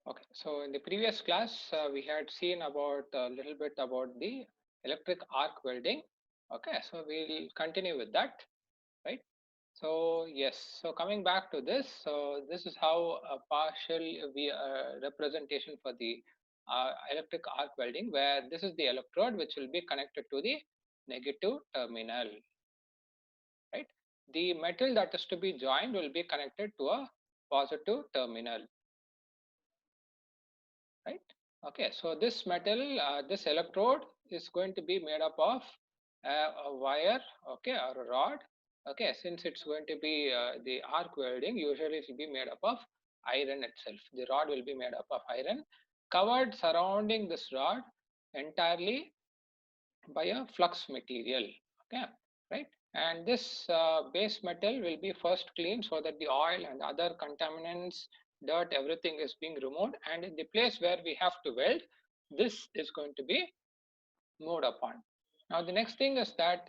Okay, so in the previous class, we had seen about a little bit about the electric arc welding. Okay, so we'll continue with that, right? So yes, so coming back to this, so this is how a partial representation for the electric arc welding, where this is the electrode which will be connected to the negative terminal, right? The metal that is to be joined will be connected to a positive terminal, right? Okay, so this metal, this electrode is going to be made up of a wire, okay, or a rod. Okay, since it's going to be the arc welding, usually it will be made up of iron itself. The rod will be made up of iron, covered surrounding this rod entirely by a flux material. Okay, right? And this base metal will be first cleaned so that the oil and other contaminants, dirt, everything is being removed. And in the place where we have to weld, this is going to be moved upon. Now, the next thing is that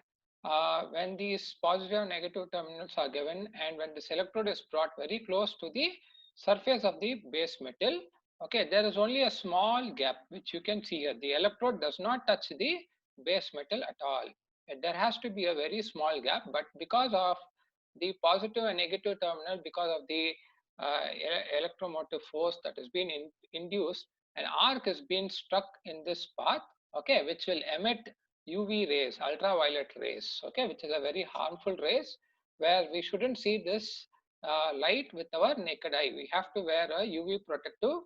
when these positive and negative terminals are given and when this electrode is brought very close to the surface of the base metal, okay, there is only a small gap which you can see here. The electrode does not touch the base metal at all. There has to be a very small gap, but because of the positive and negative terminal, because of the electromotive force that has been induced, an arc is being struck in this path, okay, which will emit UV rays, ultraviolet rays, okay, which is a very harmful rays where we shouldn't see this light with our naked eye. We have to wear a UV protective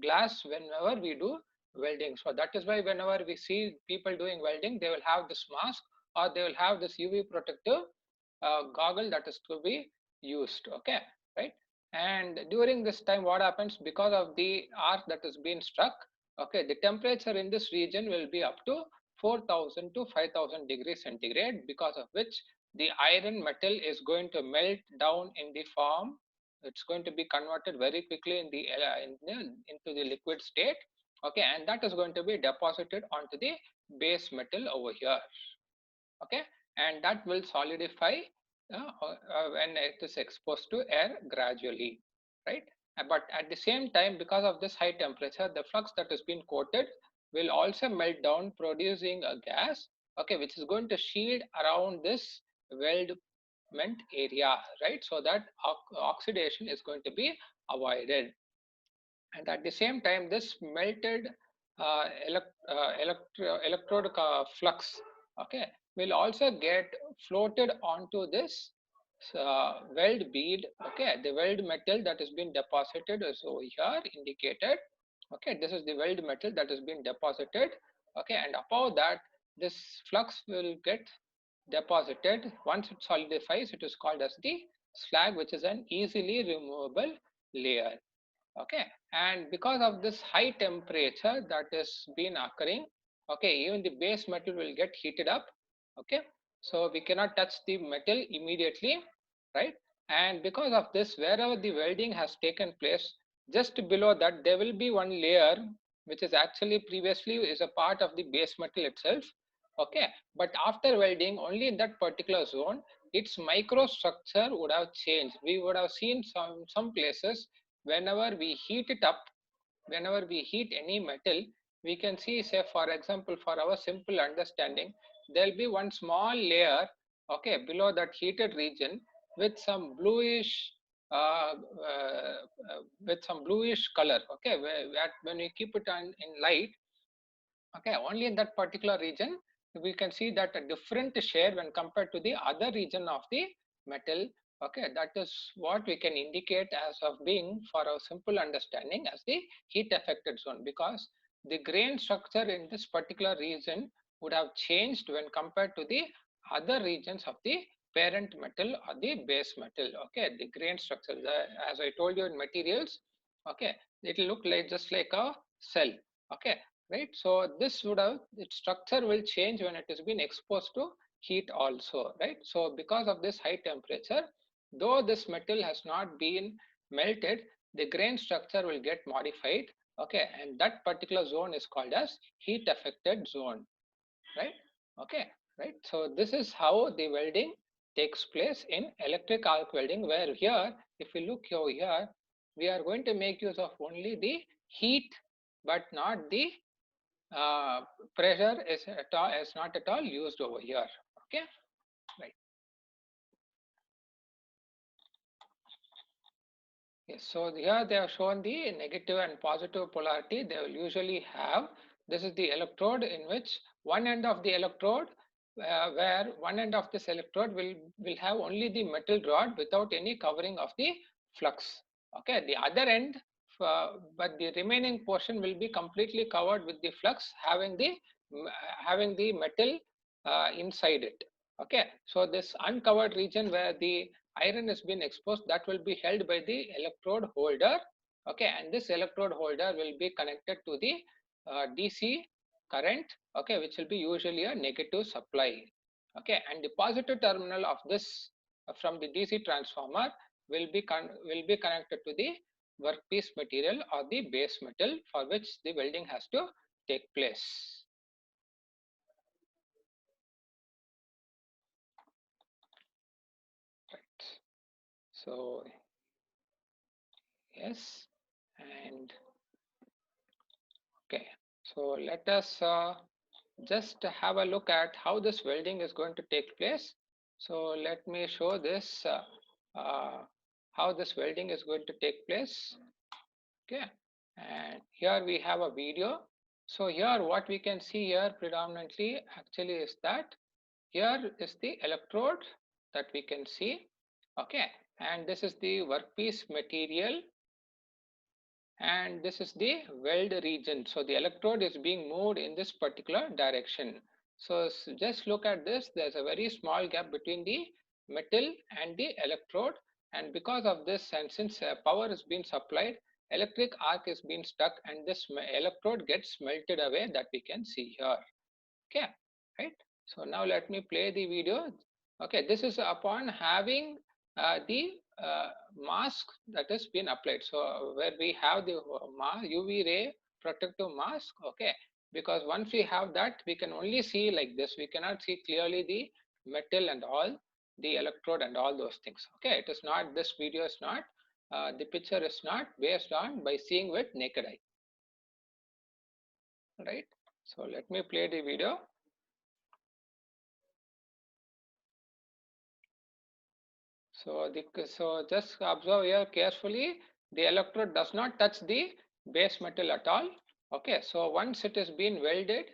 glass whenever we do welding. So that is why whenever we see people doing welding, they will have this mask or they will have this UV protective goggle that is to be used, okay, right? And during this time, what happens because of the arc that is being struck, okay, the temperature in this region will be up to 4,000 to 5,000 degrees centigrade, because of which the iron metal is going to melt down in the form. It's going to be converted very quickly into the liquid state, okay, and that is going to be deposited onto the base metal over here, okay, and that will solidify when it is exposed to air gradually, right? But at the same time, because of this high temperature, the flux that has been coated will also melt down, producing a gas, okay, which is going to shield around this weldment area, right? So that oxidation is going to be avoided. And at the same time, this melted electrode flux, okay, will also get floated onto this weld bead, okay. The weld metal that has been deposited is over here indicated, okay. This is the weld metal that has been deposited, okay, and above that this flux will get deposited. Once it solidifies, it is called as the slag, which is an easily removable layer, okay. And because of this high temperature that is been occurring, okay, even the base metal will get heated up, okay. So we cannot touch the metal immediately, right? And because of this, wherever the welding has taken place, just below that there will be one layer which is actually previously is a part of the base metal itself, okay. But after welding, only in that particular zone, its microstructure would have changed. We would have seen some places, whenever we heat it up, whenever we heat any metal, we can see, say for example, for our simple understanding, there'll be one small layer, okay, below that heated region with some bluish uh, uh, with some bluish color, okay, where when we keep it on in light, okay, only in that particular region we can see that a different shade when compared to the other region of the metal, okay. That is what we can indicate as of being, for a simple understanding, as the heat affected zone, because the grain structure in this particular region would have changed when compared to the other regions of the parent metal or the base metal, okay. The grain structure, as I told you in materials, okay, it will look like just like a cell, okay, right? So this would have, its structure will change when it has been exposed to heat also, right? So because of this high temperature, though this metal has not been melted, the grain structure will get modified, okay, and that particular zone is called as heat affected zone, right? Okay, right? So this is how the welding takes place in electric arc welding, where here, if we look over here, we are going to make use of only the heat, but not the uh, pressure is not at all used over here. Okay, right. Yes, so here they have shown the negative and positive polarity they will usually have. This is the electrode in which one end of the electrode, where one end of this electrode will have only the metal rod without any covering of the flux. Okay, the other end, but the remaining portion will be completely covered with the flux, having the metal inside it. Okay, so this uncovered region where the iron has been exposed, that will be held by the electrode holder. Okay, and this electrode holder will be connected to the DC current, okay, which will be usually a negative supply. Okay, and the positive terminal of this from the DC transformer will be connected to the workpiece material or the base metal for which the welding has to take place. Right. So yes, and okay, so let us just have a look at how this welding is going to take place. So let me show this how this welding is going to take place. Okay, and here we have a video. So here what we can see here predominantly actually is that here is the electrode that we can see. Okay, and this is the workpiece material, and this is the weld region. So the electrode is being moved in this particular direction. So just look at this, there's a very small gap between the metal and the electrode, and because of this, and since power is being supplied, electric arc is being stuck, and this electrode gets melted away, that we can see here. Okay, right. So now let me play the video. Okay, this is upon having the mask that has been applied. So where we have the UV ray protective mask. Okay, because once we have that, we can only see like this. We cannot see clearly the metal and all, the electrode and all those things. Okay, it is not, this video is not, the picture is not based on by seeing with naked eye. Right. So let me play the video. So just observe here carefully. The electrode does not touch the base metal at all. Okay, so once it is been welded,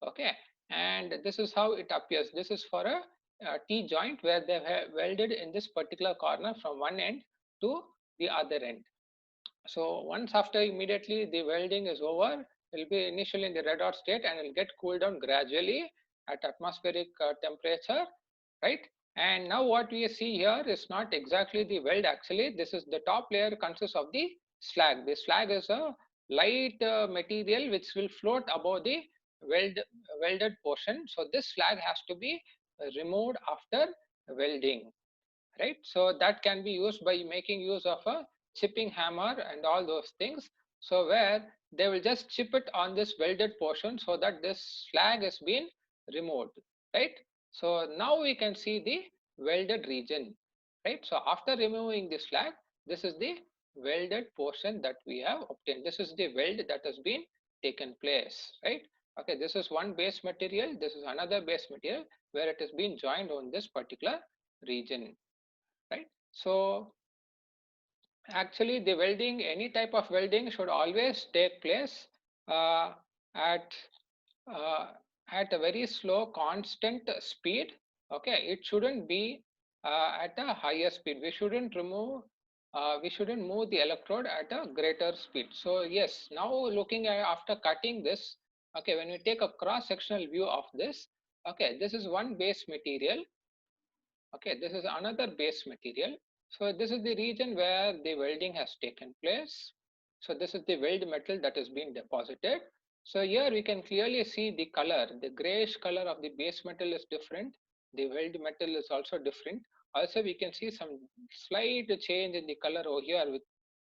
okay, and this is how it appears. This is for a T joint where they have welded in this particular corner from one end to the other end. So once after immediately the welding is over, it will be initially in the red hot state and will get cooled down gradually at atmospheric temperature, right? And now what we see here is not exactly the weld. Actually, this is the top layer consists of the slag. The slag is a light material which will float above the welded portion. So this slag has to be removed after welding, right? So that can be used by making use of a chipping hammer and all those things. So where they will just chip it on this welded portion so that this slag has been removed, right? So now we can see the welded region, right? So after removing the slag, this is the welded portion that we have obtained. This is the weld that has been taken place, right? Okay, this is one base material, this is another base material where it has been joined on this particular region, right? So actually the welding, any type of welding should always take place uh, at uh, at a very slow constant speed. Okay, it shouldn't be at a higher speed. We shouldn't move the electrode at a greater speed. So yes, now looking at after cutting this, okay, when we take a cross sectional view of this, okay, this is one base material. Okay, this is another base material. So this is the region where the welding has taken place. So this is the weld metal that has been deposited. So here we can clearly see the color. The grayish color of the base metal is different. The weld metal is also different. Also we can see some slight change in the color over here with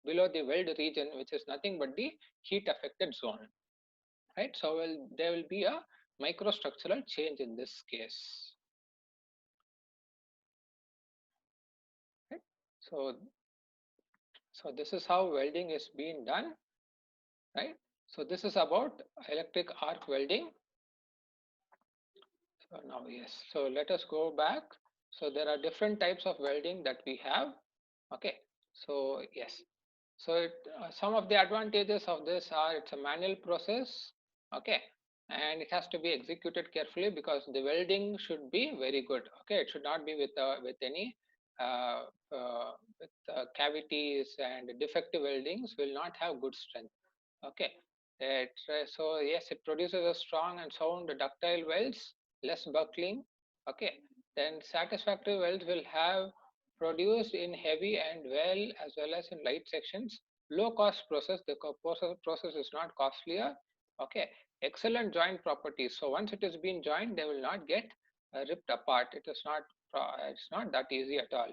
below the weld region, which is nothing but the heat affected zone. Right. So there will be a microstructural change in this case. Right. So So this is how welding is being done, right? So this is about electric arc welding. So now, yes, so let us go back. So there are different types of welding that we have. Okay, so yes, so some of the advantages of this are it's a manual process. Okay, and it has to be executed carefully because the welding should be very good. Okay, it should not be with any uh, cavities, and defective weldings will not have good strength. Okay, so yes, it produces a strong and sound ductile welds, less buckling. Okay, then satisfactory welds will have produced in heavy and as well as in light sections. Low cost process, the process is not costlier. Okay, excellent joint properties. So once it is being joined, they will not get ripped apart. It's not that easy at all.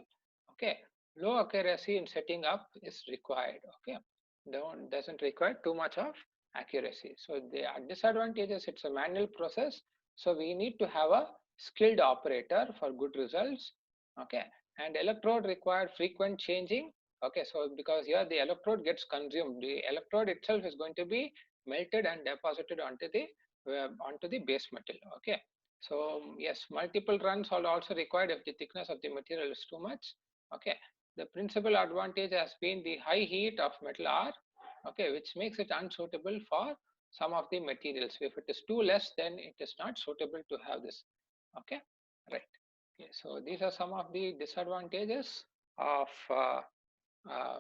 Okay, low accuracy in setting up is required. Okay, doesn't require too much of accuracy. So the disadvantages, it's a manual process. So we need to have a skilled operator for good results. Okay, and electrode required frequent changing. Okay, so because here the electrode gets consumed, the electrode itself is going to be melted and deposited onto the base metal. Okay, so yes, multiple runs are also required if the thickness of the material is too much. Okay, the principal advantage has been the high heat of metal R. Okay, which makes it unsuitable for some of the materials. If it is too less, then it is not suitable to have this. Okay, right. Okay, so these are some of the disadvantages of uh, uh,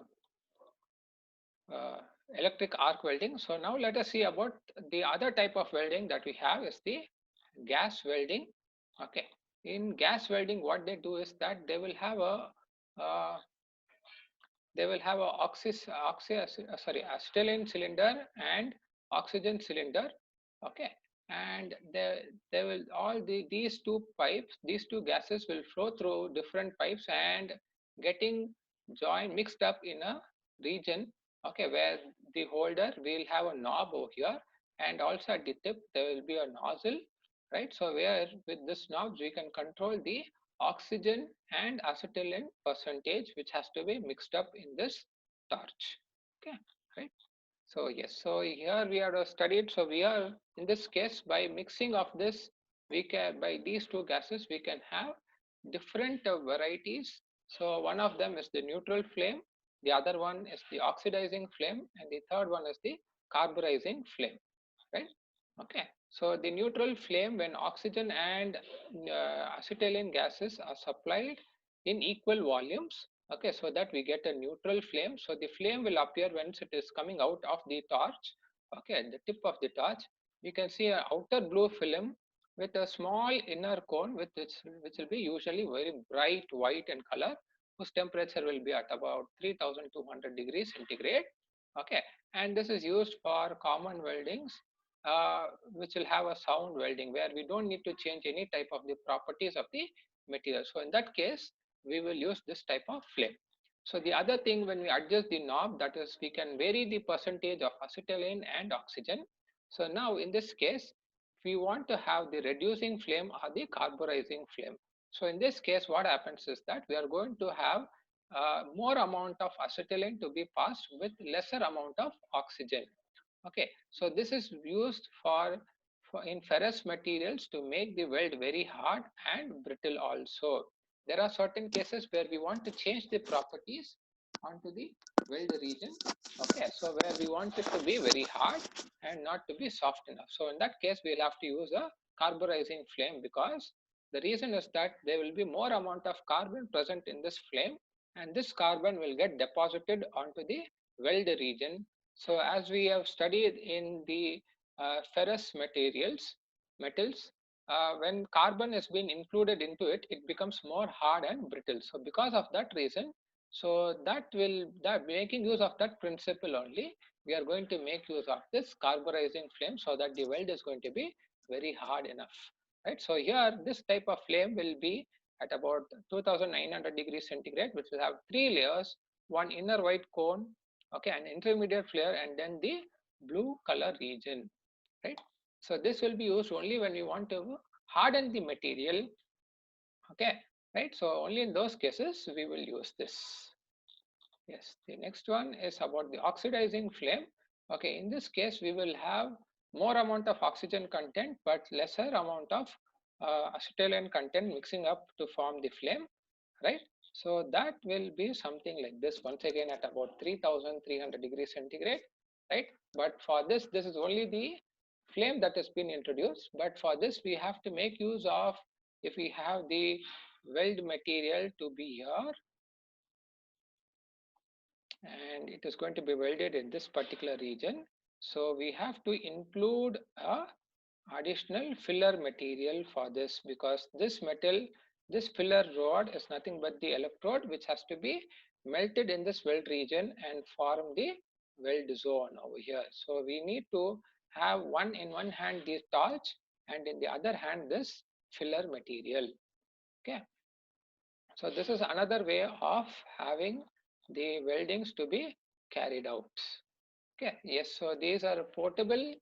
electric arc welding. So now let us see about the other type of welding that we have is the gas welding. Okay, in gas welding, what they do is that uh, they will have a acetylene cylinder and oxygen cylinder. Okay, and they will these two pipes, these two gases will flow through different pipes and getting joined mixed up in a region. Okay, where the holder will have a knob over here, and also at the tip there will be a nozzle, right? So where with this knob we can control the oxygen and acetylene percentage, which has to be mixed up in this torch. Okay, right? So yes, so here we have studied. So we are in this case, by mixing of this, we can, by these two gases we can have different varieties. So one of them is the neutral flame, the other one is the oxidizing flame, and the third one is the carburizing flame, right? Okay, so the neutral flame, when oxygen and acetylene gases are supplied in equal volumes. Okay, so that we get a neutral flame. So the flame will appear once it is coming out of the torch. Okay, at the tip of the torch you can see an outer blue film with a small inner cone which will be usually very bright white in color, whose temperature will be at about 3200 degrees centigrade. Okay, and this is used for common weldings, which will have a sound welding where we don't need to change any type of the properties of the material. So in that case, we will use this type of flame. So the other thing, when we adjust the knob, that is, we can vary the percentage of acetylene and oxygen. So now in this case, we want to have the reducing flame or the carburizing flame. So in this case, what happens is that we are going to have more amount of acetylene to be passed with lesser amount of oxygen. Okay, so this is used for in ferrous materials to make the weld very hard and brittle also. There are certain cases where we want to change the properties onto the weld region. Okay, so where we want it to be very hard and not to be soft enough. So in that case, we'll have to use a carburizing flame, because the reason is that there will be more amount of carbon present in this flame, and this carbon will get deposited onto the weld region. So as we have studied in the ferrous metals, when carbon has been included into it, it becomes more hard and brittle. So because of that reason, so that making use of that principle only, we are going to make use of this carburizing flame so that the weld is going to be very hard enough, right? So here this type of flame will be at about 2900 degrees centigrade, which will have three layers, one inner white cone, okay, an intermediate flare, and then the blue color region, right? So this will be used only when you want to harden the material. Okay, right? So only in those cases we will use this. Yes, the next one is about the oxidizing flame. Okay, in this case, we will have more amount of oxygen content, but lesser amount of acetylene content mixing up to form the flame, right? So that will be something like this, once again at about 3300 degrees centigrade, right? But for this is only the flame that has been introduced. But for this, we have to make use of, if we have the weld material to be here, and it is going to be welded in this particular region. So we have to include a additional filler material for this, because this metal, this filler rod is nothing but the electrode which has to be melted in this weld region and form the weld zone over here. So we need to have in one hand the torch and in the other hand this filler material. Okay, so this is another way of having the weldings to be carried out. Okay, yes, so these are portable,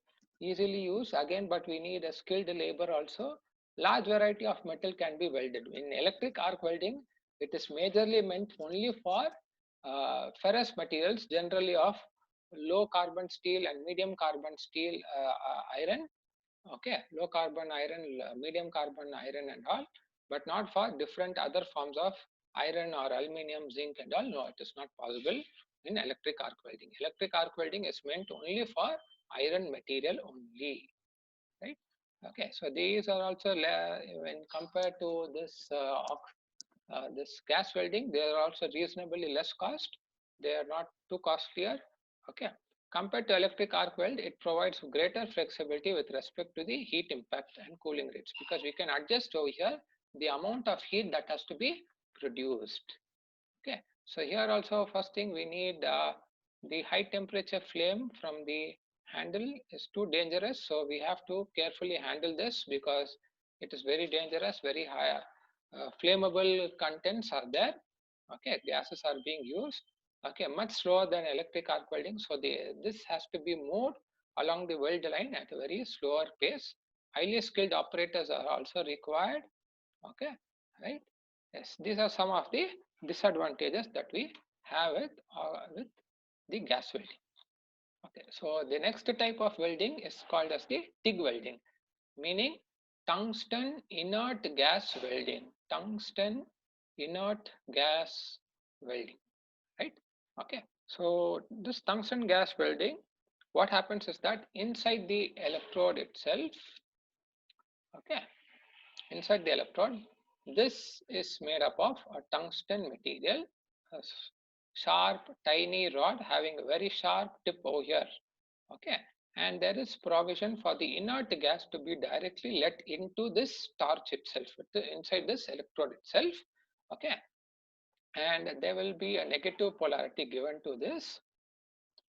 easily used again, but we need a skilled labor also. Large variety of metal can be welded. In electric arc welding, it is majorly meant only for ferrous materials, generally of low carbon steel and medium carbon steel iron. Okay, low carbon iron, medium carbon iron and all, but not for different other forms of iron or aluminum, zinc and all. No, it is not possible in electric arc welding. Electric arc welding is meant only for iron material only, right? Okay, so these are also when compared to this gas welding, they are also reasonably less cost. They are not too costlier. Okay. Compared to electric arc weld, it provides greater flexibility with respect to the heat impact and cooling rates, because we can adjust over here the amount of heat that has to be produced. Okay. So here also first thing we need the high temperature flame from the handle is too dangerous. So we have to carefully handle this because it is very dangerous, very high flammable contents are there. Okay, gases are being used. Okay, much slower than electric arc welding. So this has to be moved along the weld line at a very slower pace. Highly skilled operators are also required. Okay, right? Yes, these are some of the disadvantages that we have with the gas welding. Okay, so the next type of welding is called as the TIG welding, meaning tungsten inert gas welding. Tungsten inert gas welding, right? Okay, so this tungsten gas welding, what happens is that inside the electrode itself, okay, inside the electrode, this is made up of a tungsten material, a sharp, tiny rod having a very sharp tip over here. Okay, and there is provision for the inert gas to be directly let into this torch itself, inside this electrode itself. Okay, and there will be a negative polarity given to this.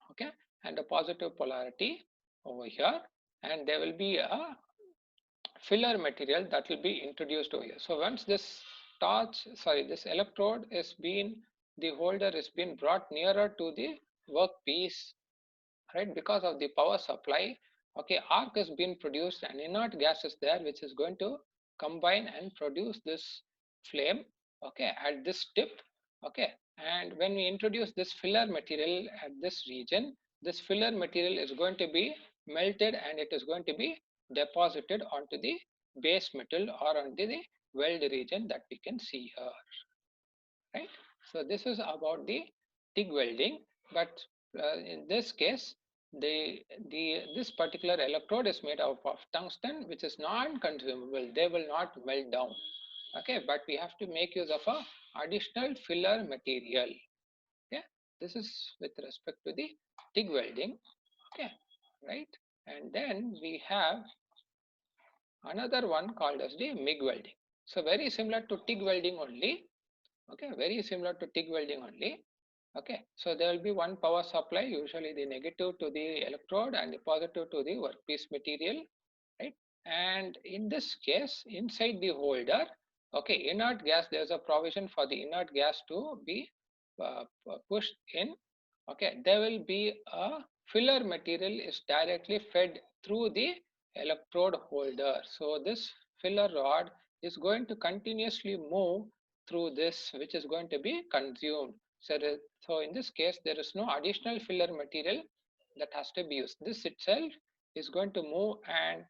Okay, and a positive polarity over here, and there will be a filler material that will be introduced over here. So once this electrode is being, the holder is being brought nearer to the workpiece, right? Because of the power supply, okay, arc is being produced and inert gas is there, which is going to combine and produce this flame, okay, at this tip, okay. And when we introduce this filler material at this region, this filler material is going to be melted and it is going to be deposited onto the base metal or onto the weld region that we can see here, right? So this is about the TIG welding, but in this case, this particular electrode is made out of tungsten, which is non-consumable. They will not melt down. Okay, but we have to make use of a additional filler material. Okay, this is with respect to the TIG welding. Okay, right, and then we have another one called as the MIG welding. So very similar to TIG welding only. Okay, very similar to TIG welding only. Okay, so there will be one power supply, usually the negative to the electrode and the positive to the workpiece material, right? And in this case, inside the holder, okay, inert gas, there's a provision for the inert gas to be pushed in. Okay, there will be a filler material is directly fed through the electrode holder. So this filler rod is going to continuously move through this, which is going to be consumed. So in this case, there is no additional filler material that has to be used. This itself is going to move, and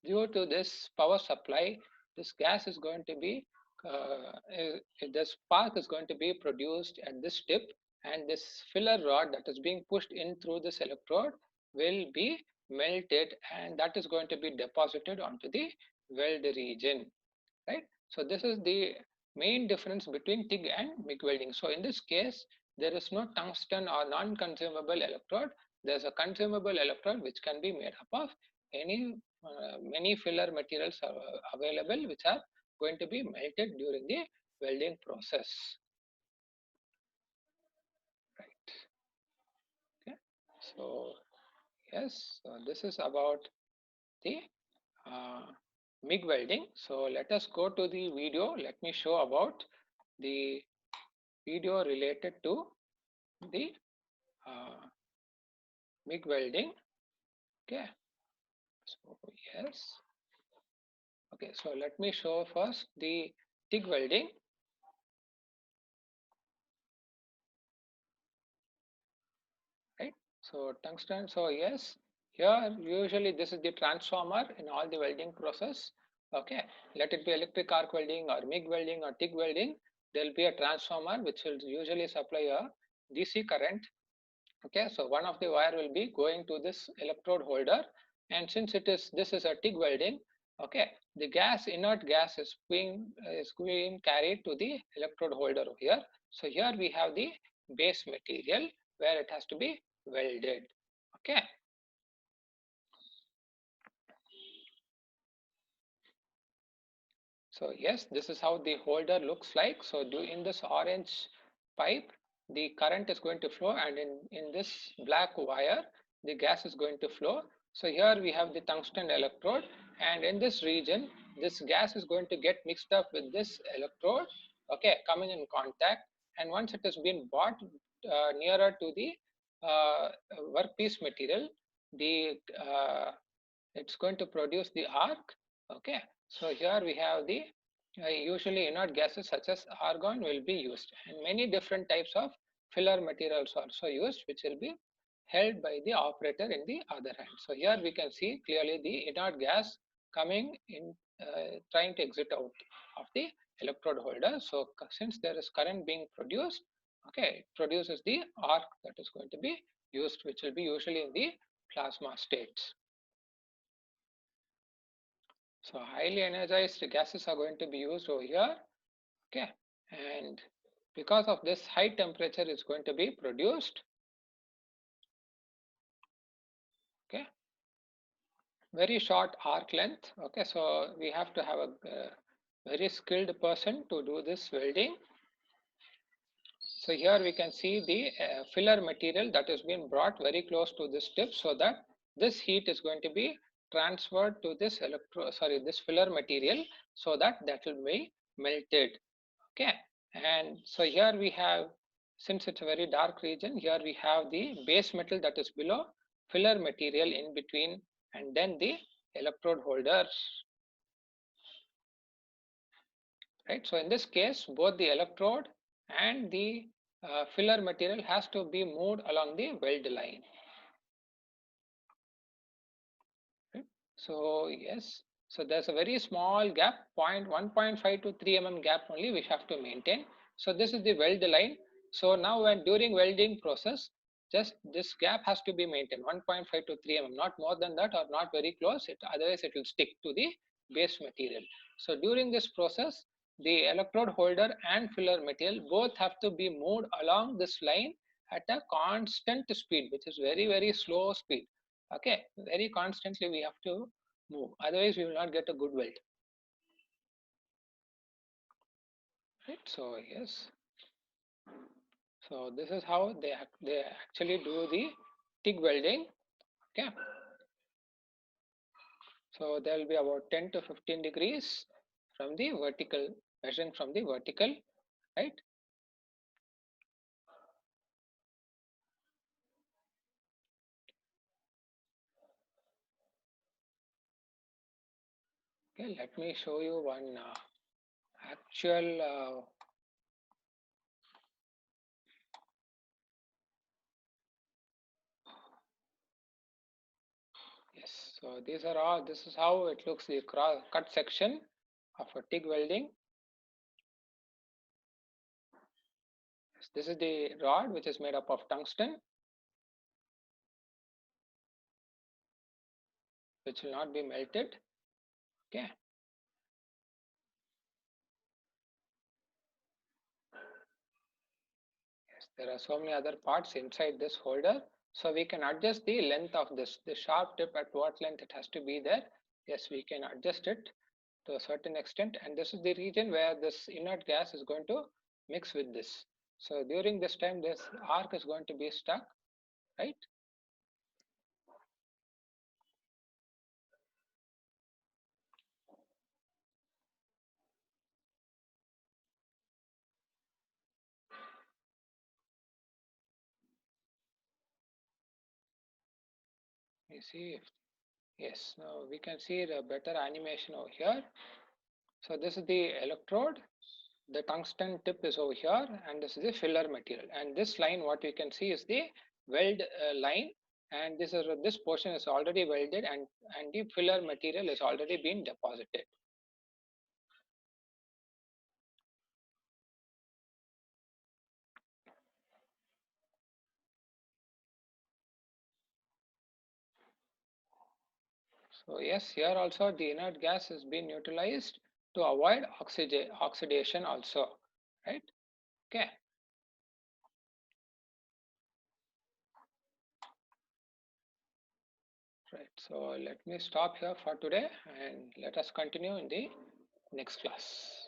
due to this power supply, this gas is going to be the spark is going to be produced at this tip, and this filler rod that is being pushed in through this electrode will be melted, and that is going to be deposited onto the weld region, right? So this is the main difference between TIG and MIG welding. So in this case, there is no tungsten or non-consumable electrode. There's a consumable electrode which can be made up of any many filler materials are available, which are going to be melted during the welding process. Right. Okay. So yes, so this is about the uh, MIG welding. So let us go to the video. Let me show about the video related to the uh, MIG welding. Okay, so yes. Okay, so let me show first the TIG welding. Right. So tungsten. So yes, here usually this is the transformer in all the welding process. Okay, let it be electric arc welding or MIG welding or TIG welding. There will be a transformer which will usually supply a DC current. Okay, so one of the wire will be going to this electrode holder, and since this is a TIG welding, okay, the inert gas is being carried to the electrode holder here. So here we have the base material where it has to be welded. Okay, so yes, this is how the holder looks like. So in this orange pipe, the current is going to flow, and in this black wire, the gas is going to flow. So here we have the tungsten electrode, and in this region, this gas is going to get mixed up with this electrode, okay, coming in contact. And once it has been brought nearer to the uh, workpiece material, the it's going to produce the arc. Okay, so here we have the usually inert gases such as argon will be used, and many different types of filler materials also used, which will be held by the operator in the other hand. So here we can see clearly the inert gas coming in, trying to exit out of the electrode holder. So since there is current being produced, okay, it produces the arc that is going to be used, which will be usually in the plasma states. So highly energized gases are going to be used over here. Okay, and because of this, high temperature is going to be produced. Okay, very short arc length. Okay, so we have to have a very skilled person to do this welding. So here we can see the filler material that has been brought very close to this tip, so that this heat is going to be transferred to this this filler material, so that will be melted. Okay, and so here we have, since it's a very dark region, here we have the base metal that is below, filler material in between, and then the electrode holder. Right, so in this case, both the electrode and the filler material has to be moved along the weld line. Right? So yes, so there's a very small gap, 1.5 to 3 gap only we have to maintain. So this is the weld line. So now when during welding process, just this gap has to be maintained, 1.5 to 3 not more than that or not very close, otherwise it will stick to the base material. So during this process, the electrode holder and filler material both have to be moved along this line at a constant speed, which is very slow speed. Okay, very constantly we have to move, otherwise we will not get a good weld. Right, so yes, so this is how they actually do the TIG welding. Okay, so there will be about 10 to 15 degrees from the vertical, measuring from the vertical, right? Okay, let me show you one actual Yes, so these are all, this is how it looks, the cut section of a TIG welding. Yes, this is the rod which is made up of tungsten, which will not be melted. Okay. Yes, there are so many other parts inside this holder. So we can adjust the length of this, the sharp tip at what length it has to be there. Yes, we can adjust it to a certain extent, and this is the region where this inert gas is going to mix with this. So during this time, this arc is going to be stuck, right? You see, yes, now we can see the better animation over here. So this is the electrode, the tungsten tip is over here, and this is the filler material. And this line, what you can see is the weld line, and this portion is already welded, and the filler material is already been deposited. So yes, here also the inert gas has been neutralized to avoid oxidation also, right? Okay. Right. So let me stop here for today and let us continue in the next class.